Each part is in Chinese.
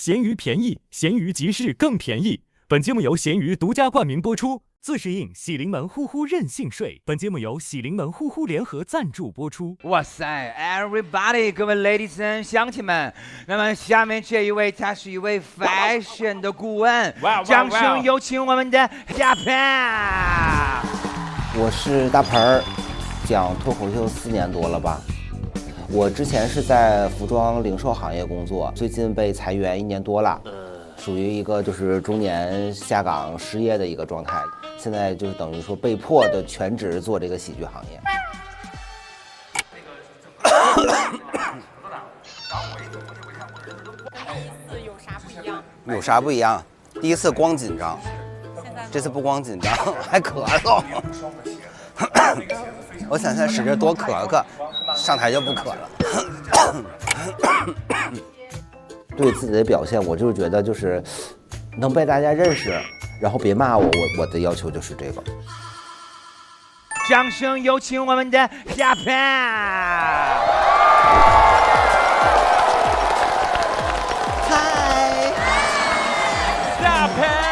闲鱼便宜，闲鱼即是更便宜。本节目由闲鱼独家冠名播出，自适应喜临门呼呼任性睡。本节目由喜临门呼呼联合赞助播出。哇塞 ，everybody， 各位 ladies and 乡亲们，那么下面这一位，他是一位 fashion 的顾问，掌声有请我们的大盘。我是大盆儿，讲脱口秀4年多了吧。我之前是在服装零售行业工作，最近被裁员1年多了，属于一个就是中年下岗失业的一个状态。现在就是等于说被迫的全职做这个喜剧行业。第一次有啥不一样？有啥不一样？第一次光紧张，这次不光紧张，还咳嗽。我想现在使劲多咳咳，上台就不咳了。对自己的表现，我就是觉得就是能被大家认识，然后别骂我，我的要求就是这个。掌声有请我们的大盘。嗨，大盘。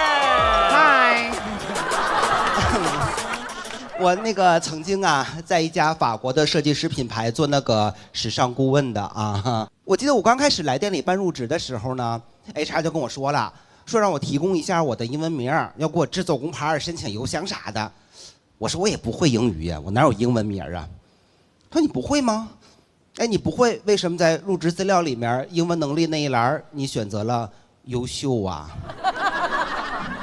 我那个曾经啊，在一家法国的设计师品牌做那个时尚顾问的啊。我记得我刚开始来店里办入职的时候呢 ，HR 就跟我说了，说让我提供一下我的英文名，要给我制作工牌、申请邮箱啥的。我说我也不会英语呀，我哪有英文名啊？他说你不会吗？哎，你不会，为什么在入职资料里面英文能力那一栏你选择了优秀啊？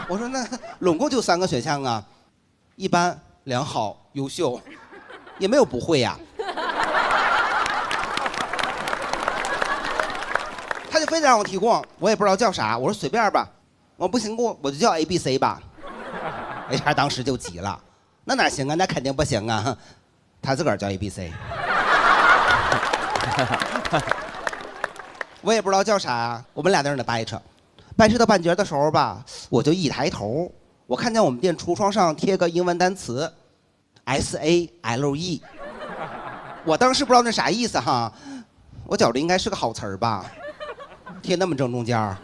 我说那拢共就3个选项啊，一般。良好、优秀，也没有不会呀。他就非得让我提供，我也不知道叫啥，我说随便吧，我不行，我就叫 ABC 吧。HR 当时就急了，那哪行啊？那肯定不行啊，他自个儿叫 ABC。我也不知道叫啥，我们俩在那掰扯，掰扯到半截的时候吧，我就一抬头。我看见我们店橱窗上贴个英文单词 SALE， 我当时不知道那啥意思哈，我觉着应该是个好词儿吧，贴那么正中间儿，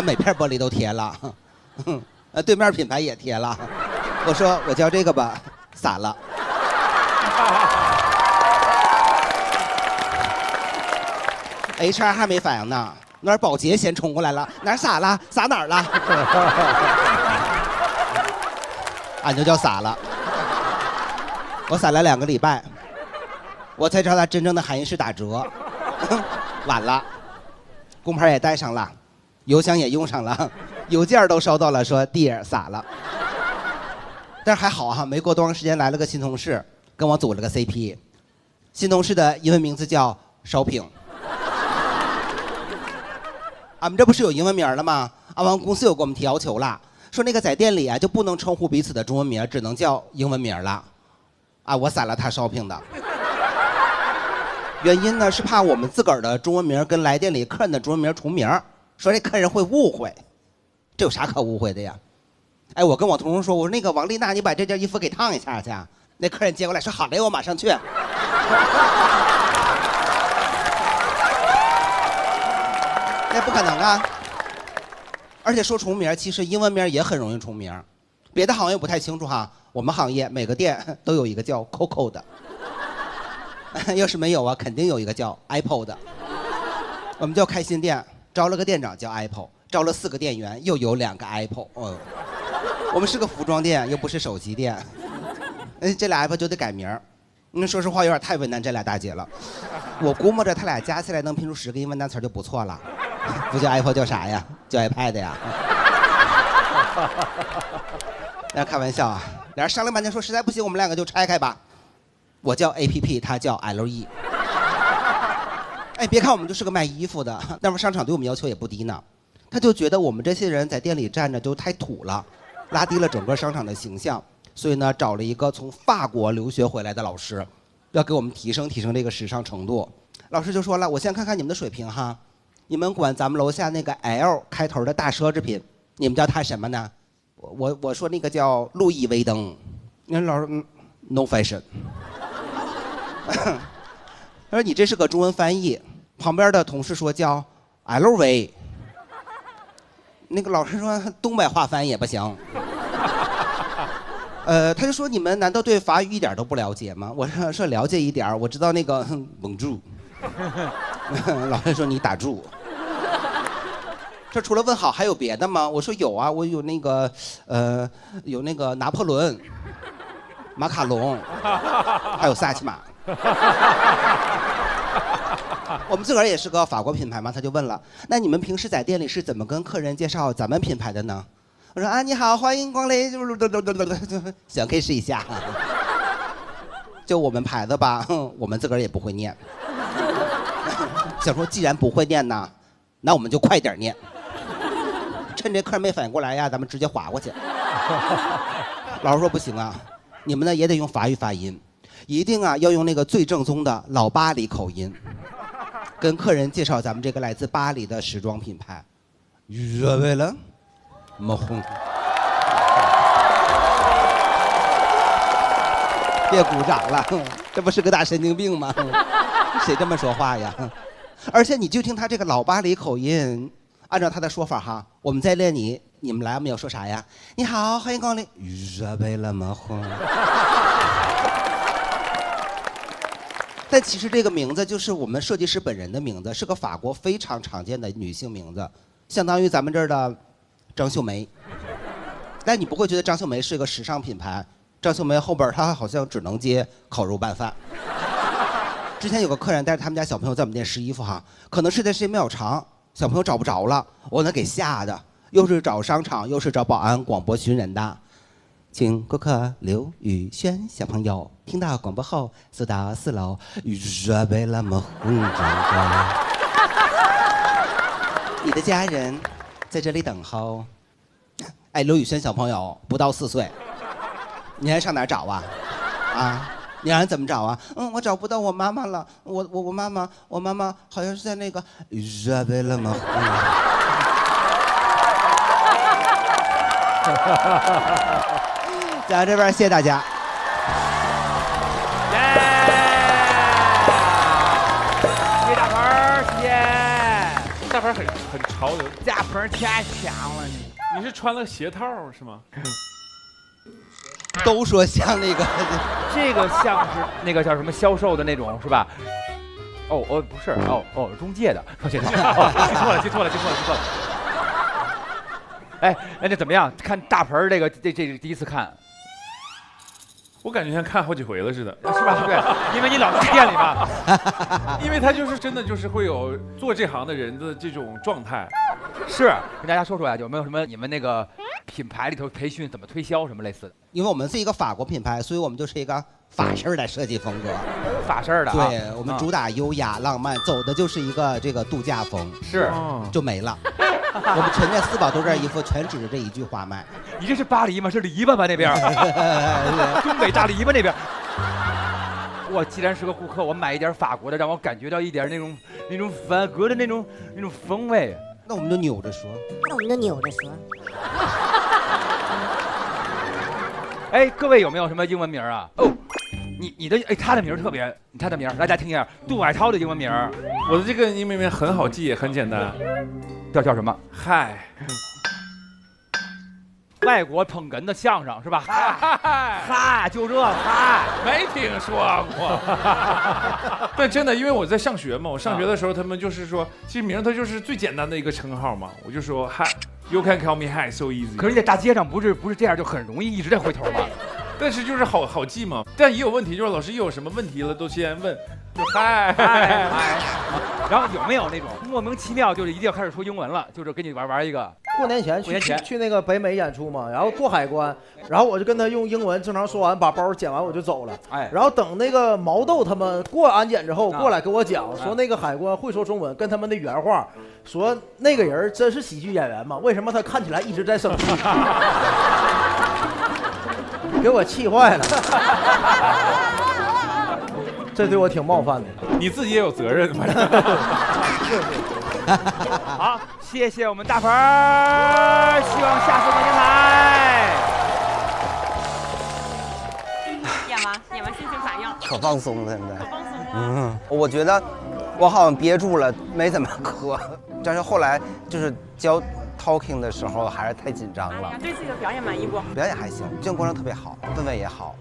每片玻璃都贴了，对面品牌也贴了，我说我叫这个吧，洒了。HR 还没反应呢，那儿保洁先冲过来了，哪儿洒了？洒哪儿了？俺就叫洒了，我洒了2个礼拜，我才知道它真正的含义是打折。晚了，工牌也带上了，邮箱也用上了，邮件都收到了，说Dear洒了。但是还好哈，没过多长时间来了个新同事，跟我组了个 CP。新同事的英文名字叫Shopping。俺们这不是有英文名了吗？俺们公司有给我们提要求了。说那个在店里啊就不能称呼彼此的中文名，只能叫英文名了，我散了他 shopping 的。原因呢是怕我们自个儿的中文名跟来店里客人的中文名重名，说这客人会误会，这有啥可误会的呀？哎，我跟我同事说，我说那个王丽娜，你把这件衣服给烫一下去。那客人接过来说好嘞，我马上去。那不可能啊！而且说重名，其实英文名也很容易重名，别的行业不太清楚哈。我们行业每个店都有一个叫 Coco 的，要是没有啊，肯定有一个叫 Apple 的。我们叫开新店，招了个店长叫 Apple， 招了4个店员，又有2个 Apple。我们是个服装店，又不是手机店，这俩 Apple 就得改名。说实话，有点太为难这俩大姐了。我估摸着他俩加起来能拼出10个英文单词就不错了。不叫 Apple 叫啥呀？叫 iPad 呀。那开玩笑啊，俩人商量半天说实在不行我们2个就拆开吧。我叫 APP， 他叫 LE。哎，别看我们就是个卖衣服的，那么商场对我们要求也不低呢。他就觉得我们这些人在店里站着就太土了，拉低了整个商场的形象，所以呢找了一个从法国留学回来的老师，要给我们提升这个时尚程度。老师就说了，我先看看你们的水平哈。你们管咱们楼下那个 L 开头的大奢侈品，你们叫它什么呢？我说那个叫路易威登。那老师no fashion。他说你这是个中文翻译。旁边的同事说叫 LV。那个老师说东北话翻译也不行。他就说你们难道对法语一点都不了解吗？我说了解一点，我知道那个蒙住。老师说你打住。这除了问好还有别的吗？我说有啊，我有那个拿破仑、马卡龙，还有萨琪玛。我们自个儿也是个法国品牌嘛，他就问了，那你们平时在店里是怎么跟客人介绍咱们品牌的呢？我说啊，你好，欢迎光临，行，可以试一下。就我们牌子吧，我们自个儿也不会念。想说既然不会念呢，那我们就快点念。趁这客人没反应过来呀，咱们直接划过去。老师说不行啊，你们呢也得用法语发音，一定啊要用那个最正宗的老巴黎口音，跟客人介绍咱们这个来自巴黎的时装品牌。热为了。别鼓掌了，这不是个大神经病吗？谁这么说话呀？而且你就听他这个老巴黎口音，按照他的说法哈，我们在练你们来没有说啥呀？你好，欢迎光临。但其实这个名字就是我们设计师本人的名字，是个法国非常常见的女性名字，相当于咱们这儿的张秀梅。但你不会觉得张秀梅是一个时尚品牌，张秀梅后边她好像只能接烤肉拌饭。之前有个客人带着他们家小朋友在我们店试衣服哈，可能试的时间比较长，小朋友找不着了，我那给吓的，又是找商场又是找保安广播寻人的。请顾客刘宇轩小朋友听到广播后速到4楼，准备了么红灯。你的家人在这里等候。哎，刘宇轩小朋友不到4岁，你还上哪儿找啊？啊，你让人怎么找啊？我找不到我妈妈了，我妈妈好像是在那个准备了么红灯。讲到这边，谢谢大家。谢谢大盆儿，谢谢。大盆很潮流，大盆儿太强了你。你是穿了鞋套是吗？都说像那个，这个像是那个叫什么销售的那种是吧？哦，不是，中介的穿鞋套。记错了。哎，那怎么样？看大盆儿这第一次看。我感觉像看好几回了似的，是吧？对，因为你老在店里嘛。因为他就是真的就是会有做这行的人的这种状态。是，跟大家说说呀，有没有什么你们那个品牌里头培训怎么推销什么类似的？因为我们是一个法国品牌，所以我们就是一个法式的设计风格。法式的、啊，对，我们主打优雅浪漫，走的就是一个这个度假风。是，就没了。我们全店400多件衣服全指着这一句话卖。你这是巴黎吗？是篱笆吧那边？东北大篱笆那边。我既然是个顾客，我买一点法国的，让我感觉到一点那种法国的那种风味。那我们就扭着说。哎，各位有没有什么英文名啊？哦，你的他的名特别，他的名大家听一下，杜海涛的英文名。我的这个英文名很好记，也很简单，叫什么？嗨。外国捧哏的相声是吧？嗨，就这嗨，没听说过。但真的，因为我在上学嘛，我上学的时候，他们就是说，其实名它就是最简单的一个称号嘛，我就说嗨 ，You can call me hi so easy。可是你在大街上不是这样，就很容易一直在回头嘛。但是就是好记嘛，但也有问题，就是老师一有什么问题了，都先问，就嗨。然后有没有那种莫名其妙，就是一定要开始说英文了，就是跟你玩一个？过年前去那个北美演出嘛，然后过海关，然后我就跟他用英文正常说完，把包捡完我就走了。哎，然后等那个毛豆他们过安检之后过来跟我讲，说那个海关会说中文，跟他们的原话说那个人真是喜剧演员吗？为什么他看起来一直在生气？给我气坏了。这对我挺冒犯的。你自己也有责任，反正。好，谢谢我们大盆儿，希望下次能来。演完心情咋样？可放松了，现在。可放松了。我觉得我好像憋住了，没怎么喝。但是后来就是教 talking 的时候还是太紧张了。对自己的表演满意不？表演还行，这个过程特别好，氛围也好。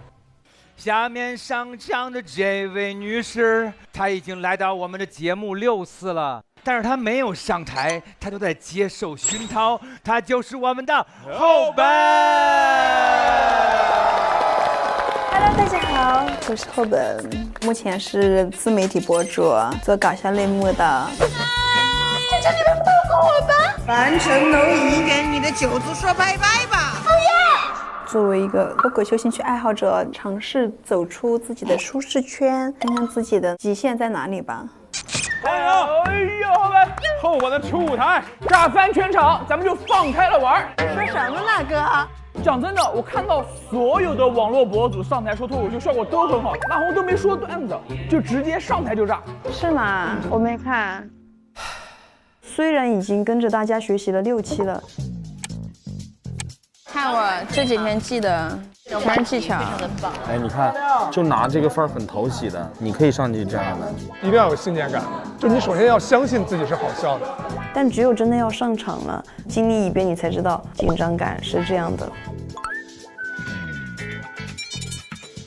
下面上场的这位女士，她已经来到我们的节目6次了，但是她没有上台，她都在接受熏陶，她就是我们的后本。Hello， 大家好，我是后本，目前是自媒体博主，做搞笑类目的。求求你们放过我吧！樊城楼已跟你的九族说拜拜吧！讨厌！作为一个脱口秀兴趣爱好者，尝试走出自己的舒适圈，看看自己的极限在哪里吧。哎呦，后本的初舞台炸翻全场，咱们就放开了玩。说什么呢，哥？讲真的，我看到所有的网络博主上台说脱口秀效果都很好，马红都没说段子，就直接上台就炸。是吗？我没看。虽然已经跟着大家学习了6期了，看我这几天记的全是技巧。哎，你看，就拿这个范儿很讨喜的，你可以上去这样的。一定要有信念感，就你首先要相信自己是好笑的。但只有真的要上场了，经历一遍，你才知道紧张感是这样的。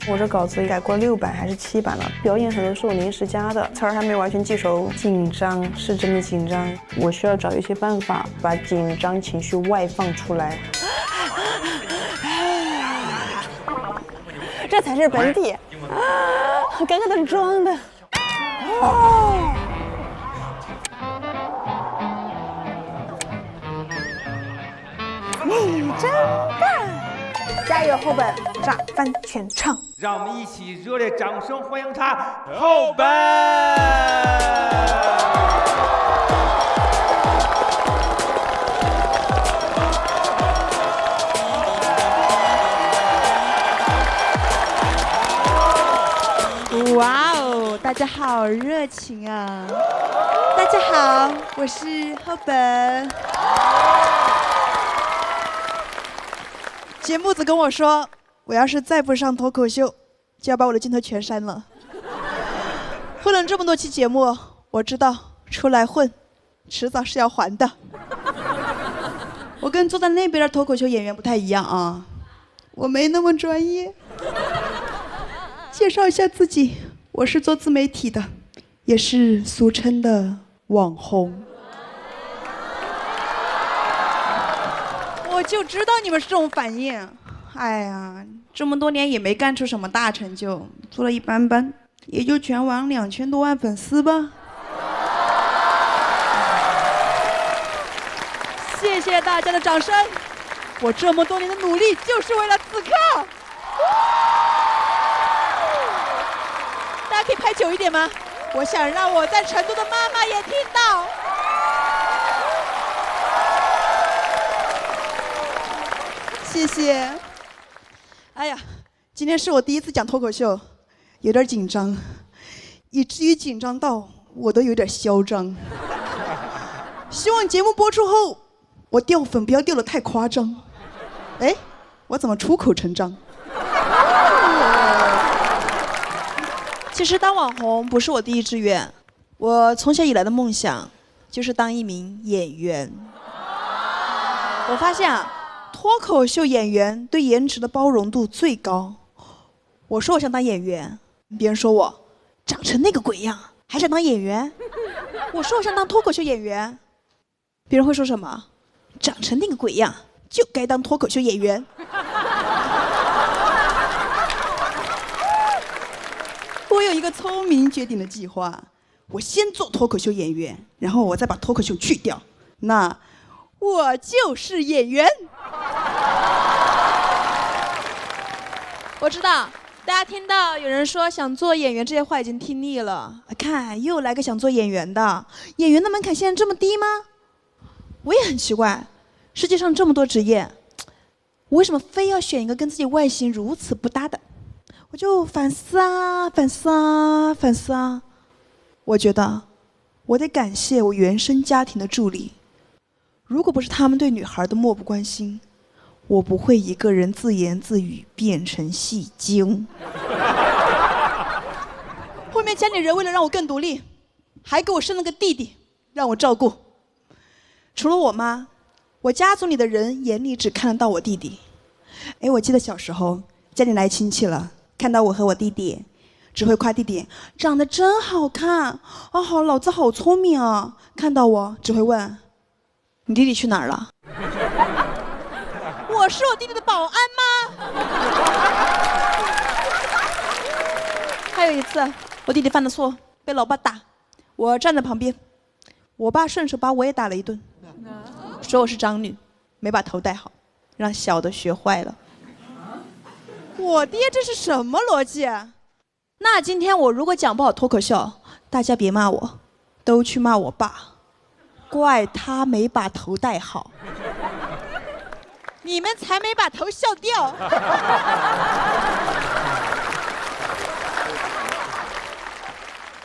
我这稿子改过6版还是7版了，表演很多是我临时加的，词儿还没完全记熟，紧张是真的紧张，我需要找一些办法把紧张情绪外放出来，这才是本体。我刚刚都是装的。你真棒！加油，后本，炸翻全场！让我们一起热烈掌声欢迎他，后本！哇哦，大家好热情啊！大家好，我是后本。节目组跟我说，我要是再不上脱口秀，就要把我的镜头全删了。混了这么多期节目，我知道出来混，迟早是要还的。我跟坐在那边的脱口秀演员不太一样啊，我没那么专业。介绍一下自己，我是做自媒体的，也是俗称的网红。我就知道你们是这种反应。哎呀，这么多年也没干出什么大成就，做了一般般，也就全网2000多万粉丝吧。谢谢大家的掌声，我这么多年的努力就是为了此刻。大家可以拍久一点吗？我想让我在成都的妈妈也听到。谢谢。哎呀，今天是我第一次讲脱口秀，有点紧张，以至于紧张到我都有点嚣张。希望节目播出后，我掉粉不要掉得太夸张。哎，我怎么出口成章？其实当网红不是我第一志愿，我从小以来的梦想就是当一名演员。我发现啊，脱口秀演员对颜值的包容度最高。我说我想当演员，别人说我长成那个鬼样还想当演员。我说我想当脱口秀演员，别人会说什么？长成那个鬼样就该当脱口秀演员。我有一个聪明绝顶的计划，我先做脱口秀演员，然后我再把脱口秀去掉，那我就是演员。我知道大家听到有人说想做演员这些话已经听腻了，看又来个想做演员的，演员的门槛现在这么低吗？我也很奇怪，世界上这么多职业，我为什么非要选一个跟自己外形如此不搭的？我就反思啊，反思啊，反思啊。我觉得我得感谢我原生家庭的助力，如果不是他们对女孩的漠不关心，我不会一个人自言自语变成戏精。后面家里人为了让我更独立，还给我生了个弟弟让我照顾。除了我妈，我家族里的人眼里只看得到我弟弟。哎，我记得小时候家里来亲戚了，看到我和我弟弟，只会夸弟弟长得真好看，哦，好老子好聪明啊。看到我只会问，你弟弟去哪儿了？我是我弟弟的保安吗？还有一次，我弟弟犯了错，被老爸打，我站在旁边，我爸顺手把我也打了一顿，说我是长女，没把头戴好，让小的学坏了。我爹这是什么逻辑？那今天我如果讲不好脱口秀，大家别骂我，都去骂我爸，怪他没把头戴好。你们才没把头笑掉。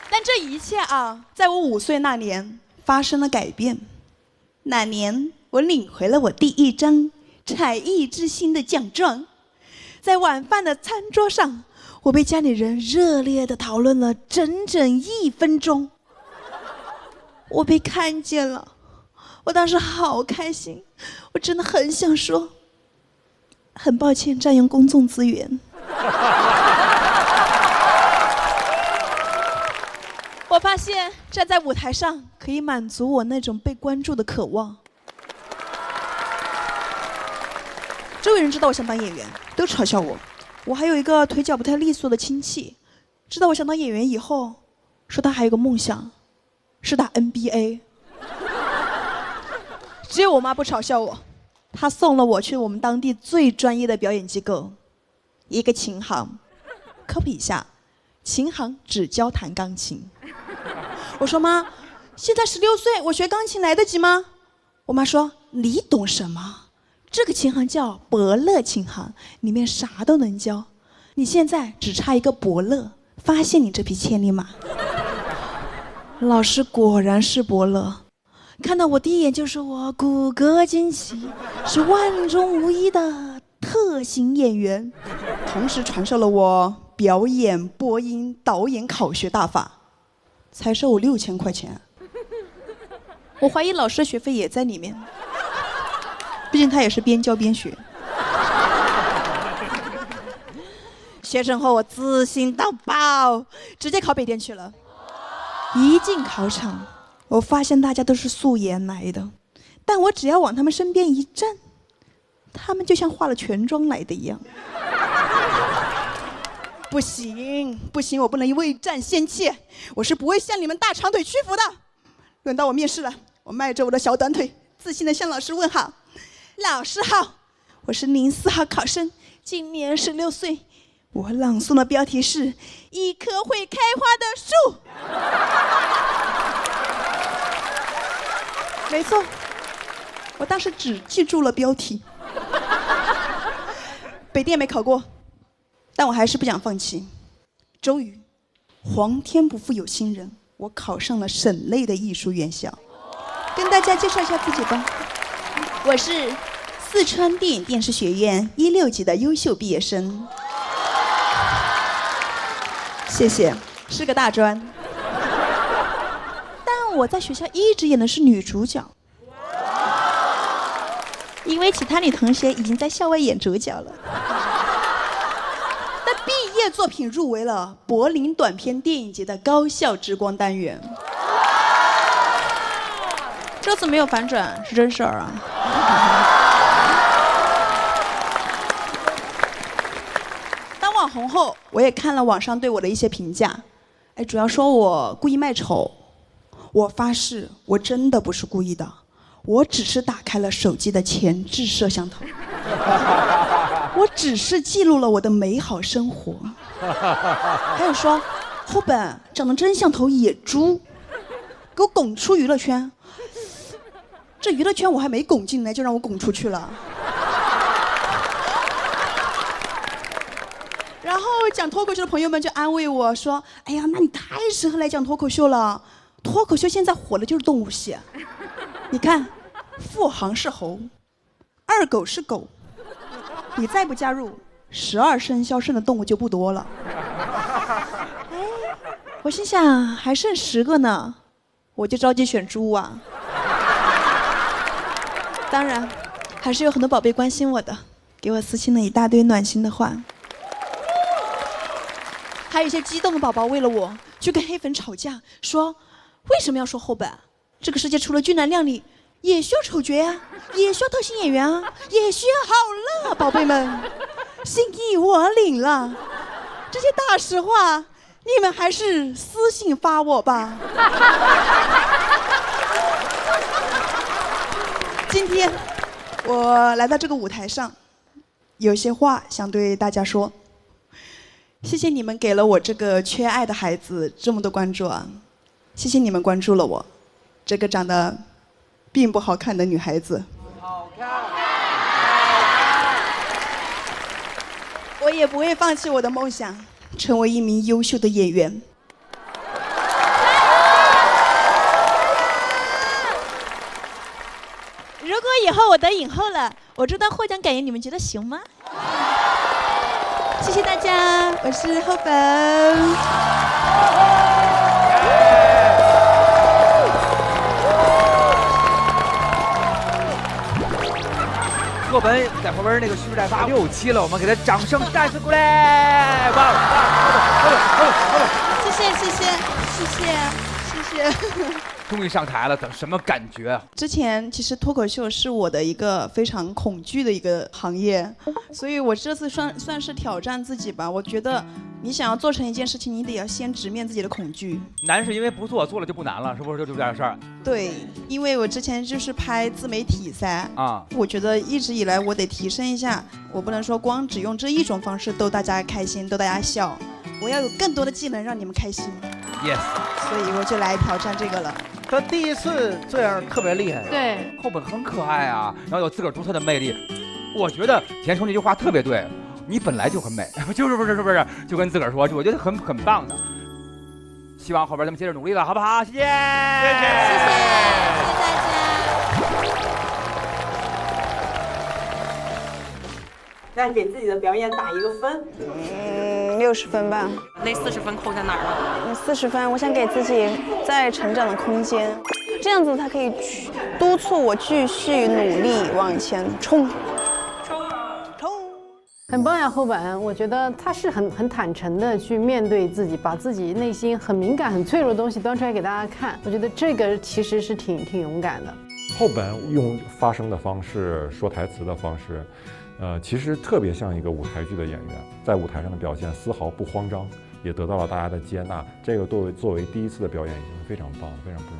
但这一切啊，在我5岁那年发生了改变。那年我领回了我第一张才艺之星的奖状，在晚饭的餐桌上，我被家里人热烈地讨论了整整1分钟。我被看见了，我当时好开心，我真的很想说，很抱歉占用公众资源。我发现站在舞台上可以满足我那种被关注的渴望。周围人知道我想当演员，都嘲笑我。我还有一个腿脚不太利索的亲戚，知道我想当演员以后，说他还有个梦想，是打 NBA。只有我妈不嘲笑我，她送了我去我们当地最专业的表演机构，一个琴行。科普一下，琴行只教弹钢琴。我说妈，现在16岁，我学钢琴来得及吗？我妈说你懂什么？这个琴行叫伯乐琴行，里面啥都能教。你现在只差一个伯乐，发现你这匹千里马。老师果然是伯乐，看到我第一眼就说我骨骼惊奇，是万中无一的特型演员，同时传授了我表演、播音、导演考学大法，才收我6000块钱。我怀疑老师的学费也在里面，毕竟他也是边教边学。学成后我自信到爆，直接考北电去了。一进考场，我发现大家都是素颜来的，但我只要往他们身边一站，他们就像化了全妆来的一样。不行不行，我不能未战先怯，我是不会向你们大长腿屈服的。轮到我面试了，我迈着我的小短腿，自信地向老师问好：老师好，我是04号考生，今年16岁。我朗诵的标题是《一棵会开花的树》。没错，我当时只记住了标题。北电没考过，但我还是不想放弃。终于，皇天不负有心人，我考上了省内的艺术院校。跟大家介绍一下自己吧，我是四川电影电视学院16级的优秀毕业生。谢谢，是个大专。但我在学校一直演的是女主角，因为其他女同学已经在校外演主角了。但毕业作品入围了柏林短片电影节的高校之光单元。这次没有反转，是真事儿啊。网红后，我也看了网上对我的一些评价，哎，主要说我故意卖丑。我发誓，我真的不是故意的，我只是打开了手机的前置摄像头，我只是记录了我的美好生活。还有说，后本长得真像头野猪，给我拱出娱乐圈。这娱乐圈我还没拱进来，就让我拱出去了。然后讲脱口秀的朋友们就安慰我说：“哎呀，那你太适合来讲脱口秀了。脱口秀现在火的就是动物戏，你看，付航是猴，二狗是狗，你再不加入，12生肖剩的动物就不多了。”哎，我心想还剩10个呢，我就着急选猪啊。当然，还是有很多宝贝关心我的，给我私信了一大堆暖心的话。还有一些激动的宝宝为了我去跟黑粉吵架，说为什么要说后本？这个世界除了俊男靓丽，也需要丑角呀，也需要特型演员啊，也需要好了，宝贝们，心意我领了。这些大实话，你们还是私信发我吧。今天我来到这个舞台上，有些话想对大家说。谢谢你们给了我这个缺爱的孩子这么多关注啊！谢谢你们关注了我，这个长得并不好看的女孩子。好看。我也不会放弃我的梦想，成为一名优秀的演员。如果以后我得影后了，我这段获奖感言你们觉得行吗？谢谢大家，我是后本。后本在后边那个蓄势待发6期了，我们给他掌声再次鼓励！棒！谢谢。终于上台了，什么感觉啊？之前其实脱口秀是我的一个非常恐惧的一个行业，所以我这次算是挑战自己吧。我觉得你想要做成一件事情，你得要先直面自己的恐惧。难是因为不做，做了就不难了，是不是？就这点事儿。对，因为我之前就是拍自媒体噻，啊，我觉得一直以来我得提升一下，我不能说光只用这一种方式逗大家开心，逗大家笑，我要有更多的技能让你们开心。Yes， 所以我就来挑战这个了。他第一次这样特别厉害。对，后本很可爱啊，然后有自个儿独特的魅力。我觉得田叔那句话特别对，你本来就很美，不是，就跟自个儿说，我觉得很棒的。希望后边咱们接着努力了，好不好？谢谢大家。给自己的表演打一个分，60分吧。那40分扣在哪儿了？40分，我想给自己再成长的空间，这样子它可以督促我继续努力往前冲。很棒呀，后本，我觉得他是很坦诚的去面对自己，把自己内心很敏感、很脆弱的东西端出来给大家看。我觉得这个其实是挺勇敢的。后本用发声的方式、说台词的方式。其实特别像一个舞台剧的演员，在舞台上的表现丝毫不慌张，也得到了大家的接纳。这个作为第一次的表演已经非常棒，非常不容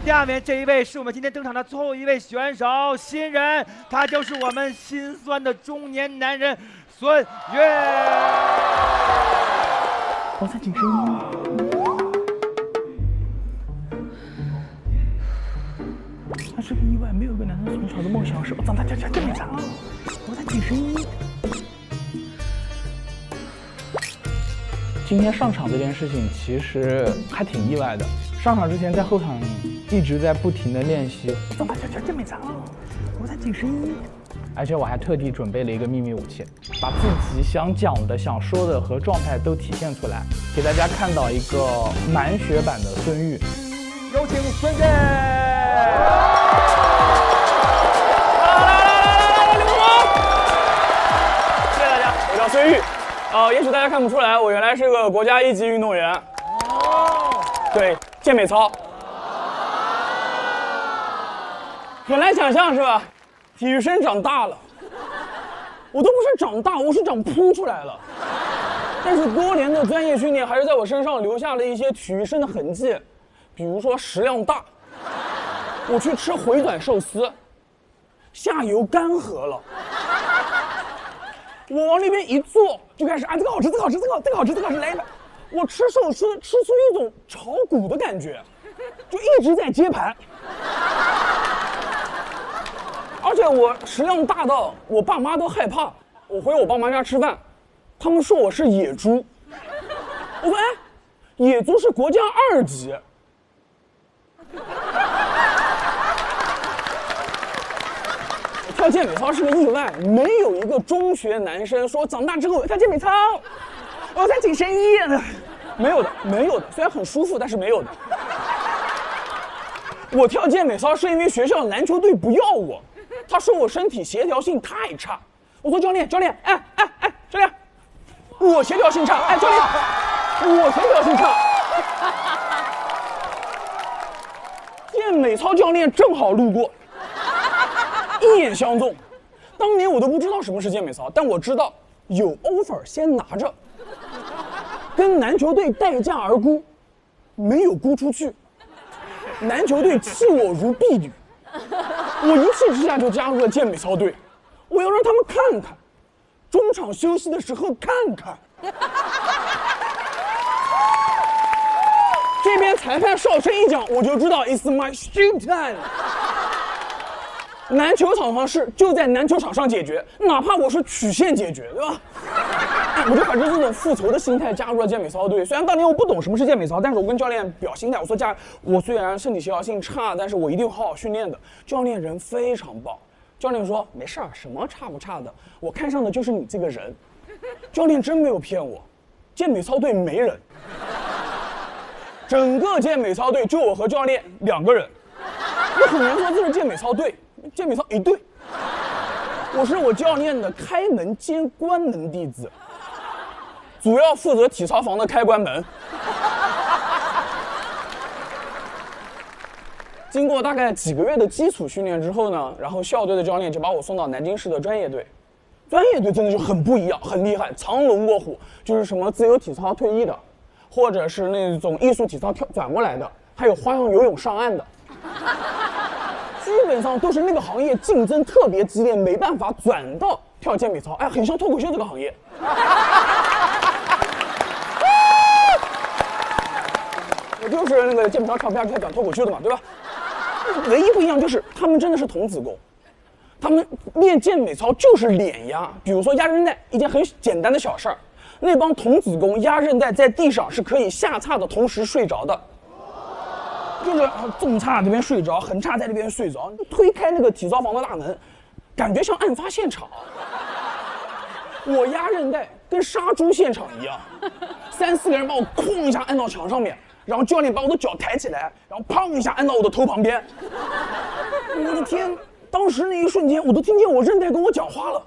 易。下面这一位是我们今天登场的最后一位选手，新人，他就是我们心酸的中年男人孙悦。我在紧声音。他是个意外，没有一个男生从小的梦想是长大这么长。我在紧声音。今天上场这件事情其实还挺意外的。上场之前在后场一直在不停的练习。长大这么长，我在紧声音。而且我还特地准备了一个秘密武器，把自己想讲的、想说的和状态都体现出来，给大家看到一个满血版的孙玉。有请孙悦。谢谢大家，我叫孙玉。也许大家看不出来，我原来是个国家1级运动员。对，健美操。很难想象是吧？体育生长大了，我都不是长大，我是长扑出来了。但是多年的专业训练还是在我身上留下了一些体育生的痕迹，比如说食量大。我去吃回转寿司，下游干涸了。我往那边一坐，就开始这个好吃，这个好吃，这个好吃，这个好吃，来一碗。我吃寿司吃出一种炒股的感觉，就一直在接盘。而且我食量大到我爸妈都害怕。我回我爸妈家吃饭，他们说我是野猪。我说野猪是国家2级。跳健美操是个意外，没有一个中学男生说长大之后我要跳健美操，我要在紧身衣。没有的，虽然很舒服，但是没有的。我跳健美操是因为学校篮球队不要我，他说我身体协调性太差。我说教练，教练，哎，教练，我协调性差，哎，教练，我协调性差。健美操教练正好路过，一眼相中。当年我都不知道什么是健美操，但我知道有 offer 先拿着，跟篮球队待价而沽，没有沽出去。篮球队弃我如敝履，我一气之下就加入了健美操队。我要让他们看看，中场休息的时候看看。这边裁判哨声一响，我就知道 it's my shoot time。篮球场上事就在篮球场上解决，哪怕我是曲线解决，对吧？我就怀着这种复仇的心态加入了健美操队。虽然当年我不懂什么是健美操，但是我跟教练表心态，我说我虽然身体协调性差，但是我一定会好好训练的。教练人非常棒，教练说没事儿，什么差不差的，我看上的就是你这个人。教练真没有骗我，健美操队没人，整个健美操队就我和教练2个人。我很难说这是健美操队，健美操一队。我是我教练的开门兼关门弟子，主要负责体操房的开关门。经过大概几个月的基础训练之后呢，然后校队的教练就把我送到南京市的专业队。专业队真的就很不一样，很厉害，藏龙卧虎，就是什么自由体操退役的，或者是那种艺术体操转过来的，还有花样游泳上岸的。基本上都是那个行业竞争特别激烈，没办法转到跳健美操，哎，很像脱口秀这个行业。我就是那个健美操跳不下去，转脱口秀的嘛，对吧？唯一不一样就是他们真的是童子功，他们练健美操就是脸压，比如说压韧带，一件很简单的小事儿，那帮童子功压韧带在地上是可以下叉的同时睡着的。就是重叉这边睡着，横叉在这边睡着，推开那个体操房的大门，感觉像案发现场。我压韧带跟杀猪现场一样，3、4个人把我哐一下按到墙上面，然后教练把我的脚抬起来，然后砰一下按到我的头旁边。我的天！当时那一瞬间，我都听见我韧带跟我讲话了。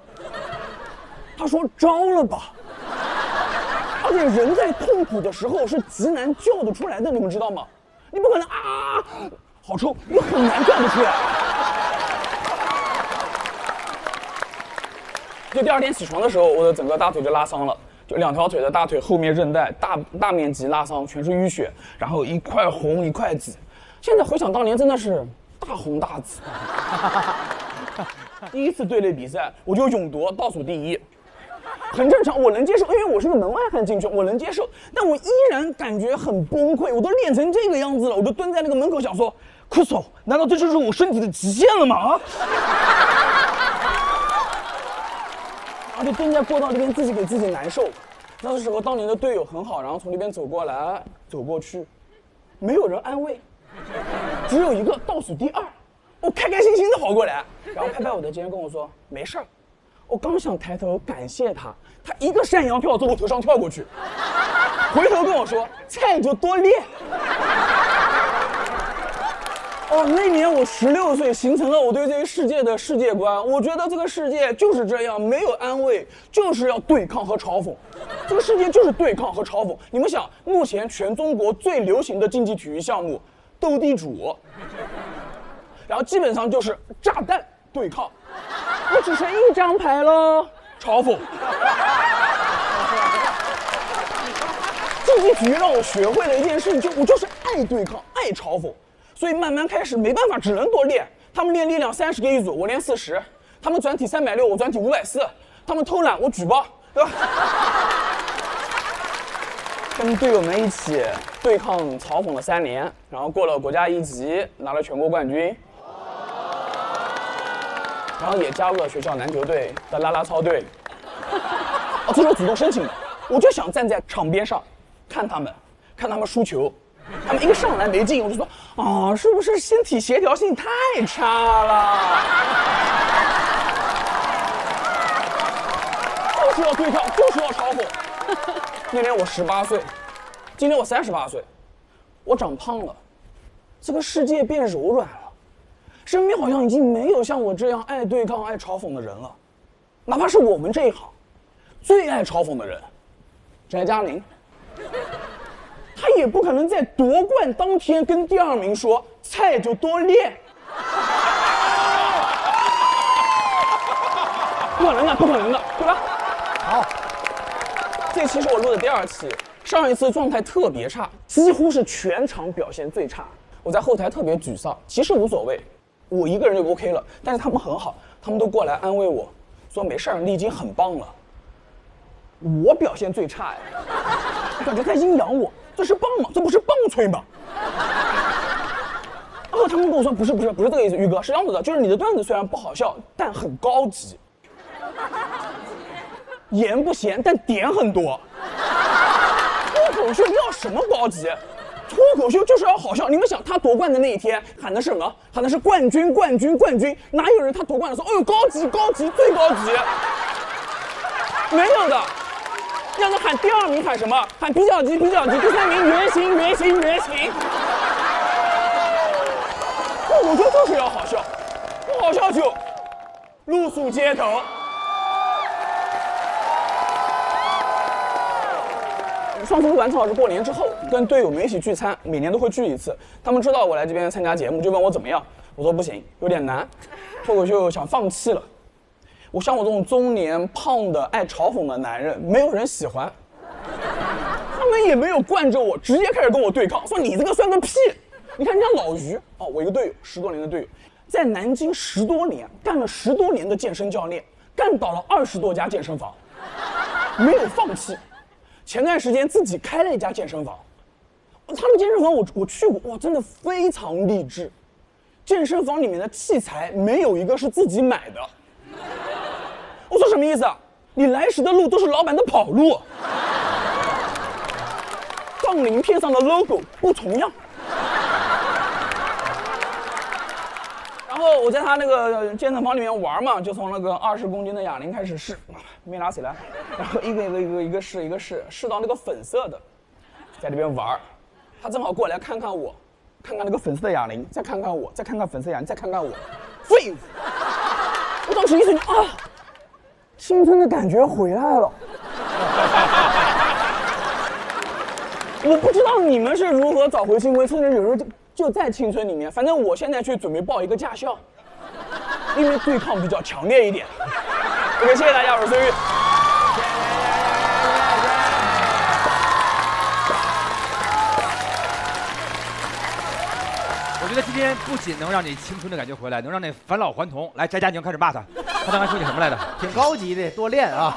他说：“招了吧。”而且人在痛苦的时候是极难叫得出来的，你们知道吗？你不可能啊，好臭，你很难叫得出来。就第2天起床的时候，我的整个大腿就拉伤了，就2条腿的大腿后面韧带大面积拉伤，全是淤血，然后一块红一块紫。现在回想当年真的是大红大紫。第1次队列比赛，我就勇夺倒数第1。很正常，我能接受，因为我是个门外汉进去，我能接受，但我依然感觉很崩溃。我都练成这个样子了，我就蹲在那个门口想说，酷手，难道这就是我身体的极限了吗？然后就蹲在过道这边，自己给自己难受。那时候当年的队友很好，然后从那边走过来，走过去，没有人安慰，只有一个倒数第2，我开开心心的跑过来，然后拍拍我的肩跟我说没事儿。我刚想抬头感谢他，他一个山羊跳从我头上跳过去，回头跟我说：“菜就多练。”哦，那年我16岁，形成了我对这个世界的世界观。我觉得这个世界就是这样，没有安慰，就是要对抗和嘲讽。这个世界就是对抗和嘲讽。你们想，目前全中国最流行的竞技体育项目，斗地主，然后基本上就是炸弹对抗。我只剩1张牌了，嘲讽。竞技体育让我学会了一件事情，我就是爱对抗，爱嘲讽，所以慢慢开始没办法，只能多练。他们练力量30个一组，我练40；他们转体360，我转体540；他们偷懒，我举报，对吧？跟队友们一起对抗嘲讽了3年，然后过了国家1级，拿了全国冠军。然后也加入了学校篮球队的啦啦操队。哦，这是我主动申请的，我就想站在场边上，看他们输球，他们一个上篮没进，我就说啊，是不是身体协调性太差了？就是要对抗，就是要嘲讽。那年我18岁，今年我38岁，我长胖了，这个世界变柔软了，身边好像已经没有像我这样爱对抗、爱嘲讽的人了。哪怕是我们这一行最爱嘲讽的人，翟佳宁，他也不可能在夺冠当天跟第2名说菜就多练。不可能的，不可能的，对吧？好，这期是我录的第2期，上一次状态特别差，几乎是全场表现最差。我在后台特别沮丧，其实无所谓，我一个人就 OK 了。但是他们很好，他们都过来安慰我，说没事儿，你已经很棒了。我表现最差呀，我感觉在阴阳我，这是棒吗？这不是棒槌吗？然后他们跟我说不是这个意思，宇哥是这样子的，就是你的段子虽然不好笑，但很高级。盐不咸，但点很多。脱口秀要什么高级？脱口秀就是要好笑。你们想，他夺冠的那一天喊的是什么？喊的是冠军，冠军，冠军。哪有人他夺冠的时候，哎呦高级，高级，最高级？没有的。要是喊第2名喊什么？喊比较级，比较级。第3名原型，原型，原型。脱口秀就是要好笑，不好笑就露宿街头。上次录完正好是过年之后，跟队友们一起聚餐，每年都会聚一次。他们知道我来这边参加节目，就问我怎么样。我说不行，有点难，脱口秀想放弃了。我像我这种中年胖的爱嘲讽的男人，没有人喜欢。他们也没有惯着我，直接开始跟我对抗，说你这个算个屁。你看人家老于哦，我一个队友，10多年的队友，在南京10多年，干了10多年的健身教练，干倒了20多家健身房，没有放弃。前段时间自己开了一家健身房，他的健身房我去过，哇，真的非常励志。健身房里面的器材没有一个是自己买的。我说什么意思啊？你来时的路都是老板的跑路，杠铃片上的 logo 不重样。然后我在他那个健身房里面玩嘛，就从那个20公斤的哑铃开始试，没拿起来，然后一个试到那个粉色的，在那边玩。他正好过来看看我，看看那个粉色的哑铃，再看看我，再看看粉色哑铃，再看看我，废物！我当时一瞬间啊，青春的感觉回来了。我不知道你们是如何找回青春，甚至有时候就在青春里面。反正我现在去准备报一个驾校，因为对抗比较强烈一点。OK， 谢谢大家，我是孙玉。我觉得今天不仅能让你青春的感觉回来，能让你返老还童。来，翟佳宁开始骂他，他刚才说你什么来着？挺高级的，多练啊。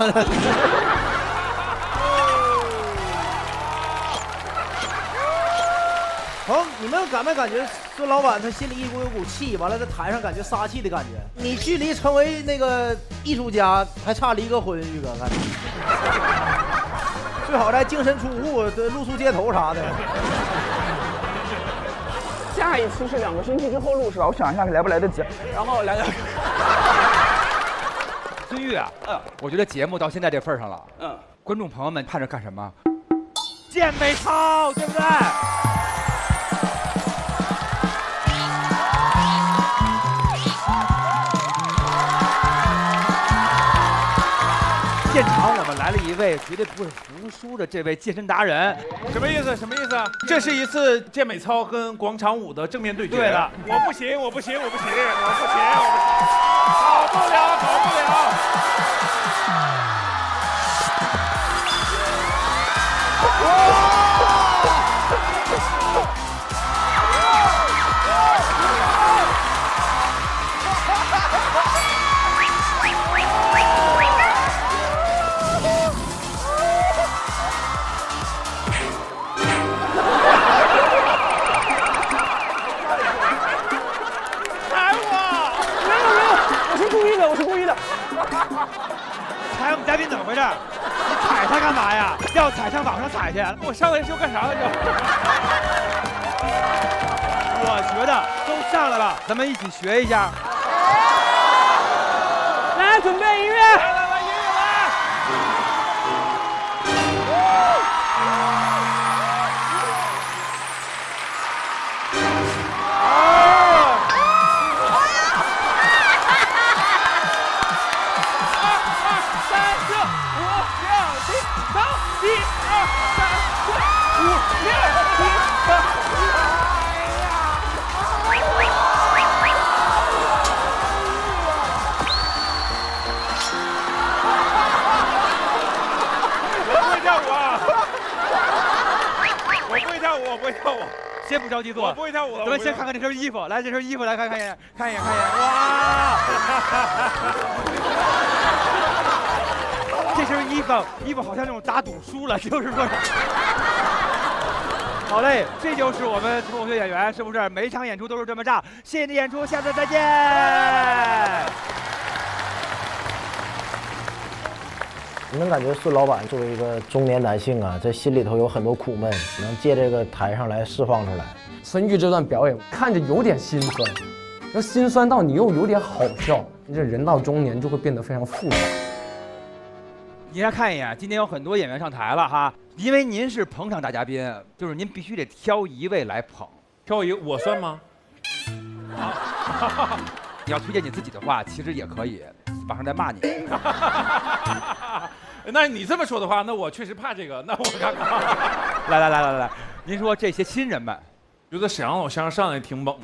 你们感没感觉孙老板他心里有股气，完了在台上感觉撒气的感觉？你距离成为那个艺术家还差离个婚，宇哥看，最好在净身出户、露宿街头啥的。下一期是2个星期之后录是吧？我想一下来不来得及。然后来。孙玉啊，我觉得节目到现在这份上了，观众朋友们盼着干什么？健美操，对不对？现场我们来了一位绝对不会服输的这位健身达人，什么意思？什么意思啊？这是一次健美操跟广场舞的正面对决。对了，我不行，我不行，我不行，我不行，我不行，搞不了，搞不了。踩我们嘉宾怎么回事？你踩他干嘛呀？要踩上网上踩去！我上来就干啥来着？我觉得都上来了，咱们一起学一下。来，准备音乐。来，音乐来。我不会跳舞。先不着急做，我不会跳舞了。咱们先看看这身衣服，来，这身衣服来看一眼，看一眼。哇！这身衣服好像那种打赌输了，就是说。好嘞，这就是我们脱口秀演员，是不是？每一场演出都是这么炸。谢谢你的演出，下次再见。你能感觉孙老板作为一个中年男性啊，在心里头有很多苦闷，能借这个台上来释放出来。孙玉这段表演看着有点心酸，要心酸到你又有点好笑，这人到中年就会变得非常复杂。您来看一眼，今天有很多演员上台了哈，因为您是捧场大嘉宾，就是您必须得挑一位来捧。挑一个，我算吗？你要推荐你自己的话，其实也可以，马上再骂你。那你这么说的话，那我确实怕这个。那我看看。来，您说这些新人们，觉得沈阳老乡上来挺猛，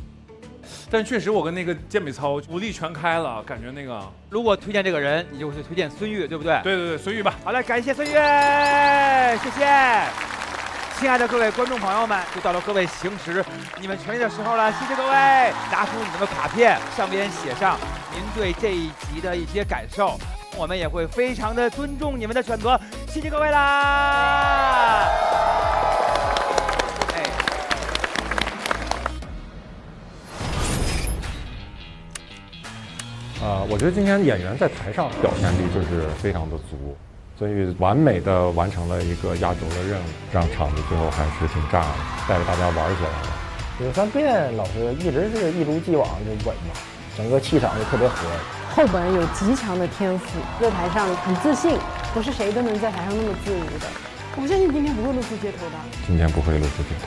但确实我跟那个健美操武力全开了，感觉那个。如果推荐这个人，你就会推荐孙玉，对不对？对，孙玉吧。好嘞，感谢孙玉，谢谢。亲爱的各位观众朋友们，就到了各位行使你们权利的时候了，谢谢各位，拿出你们的卡片，上边写上您对这一集的一些感受。我们也会非常的尊重你们的选择，谢谢各位啦！我觉得今天演员在台上表现力就是非常的足，所以完美的完成了一个压轴的任务，让场子最后还是挺炸的，带着大家玩起来了。柳三变老师一直是一如既往就稳嘛，整个气场就特别和。后本有极强的天赋，在台上很自信，不是谁都能在台上那么自如的。我相信今天不会露出街头的。今天不会露出街头。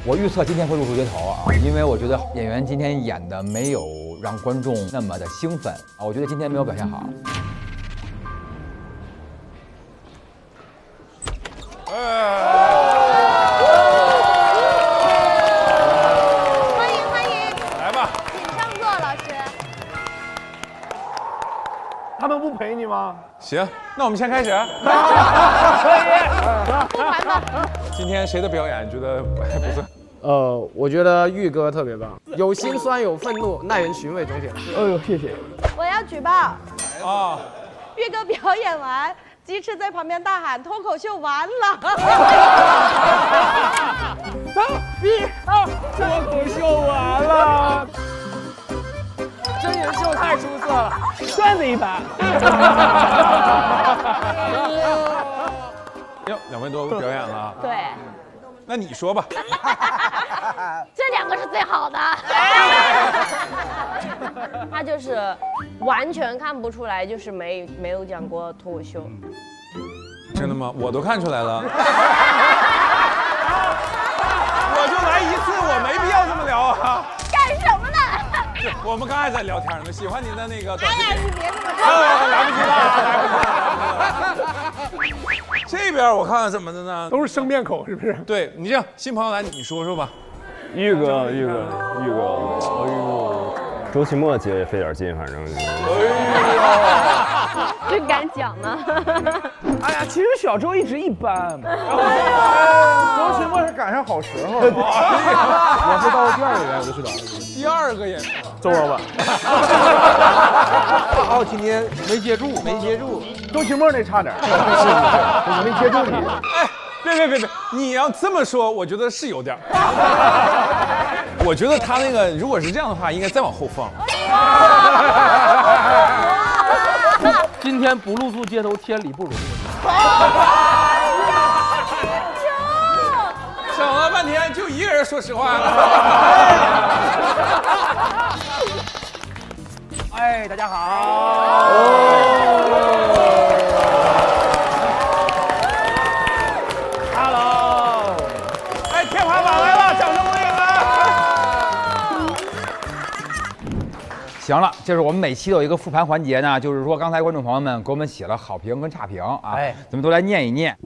我预测今天会露出街头啊，因为我觉得演员今天演的没有让观众那么的兴奋啊，我觉得今天没有表现好。欢迎，来吧，请上座，老师。他们不陪你吗？行，那我们先开始。今天谁的表演觉得还不错？我觉得玉哥特别棒，有心酸有愤怒，耐人寻味，总体。哎呦，谢谢。我要举报啊！玉哥表演完，鸡翅在旁边大喊：“脱口秀完了！”3、2、脱口秀完了。真人秀太出色了，段子一般。哟，2位都表演了。对。那你说吧。这2个是最好的。他就是完全看不出来，就是没有讲过脱口秀。真的吗？我都看出来了。我就来一次，我没必要这么聊啊。干什么呢？我们刚才在聊天呢，喜欢您的那个短视频。哎呀，你别这么说。来不及了。这边我看看怎么的呢？都是生面孔，是不是？对你这样，新朋友来，你说说吧。玉哥，哎呦，周奇墨姐也费点劲，反正。真敢讲呢。哎呀，其实小周一直一般。周奇墨是赶上好时候。我是到第2个演员，我就知道。第2个演员，周老板。哦，今天没接住。周奇墨那差点，我没接住你。哎，别，你要这么说，我觉得是有点。我觉得他那个如果是这样的话，应该再往后放。今天不露宿街头，天理不容。整了半天就一个人说实话。哎，大家好。Hello。哎，天花板来了，掌声欢迎啊！行了，就是我们每期都有一个复盘环节呢，就是说刚才观众朋友们给我们写了好评跟差评啊，咱们都来念一念。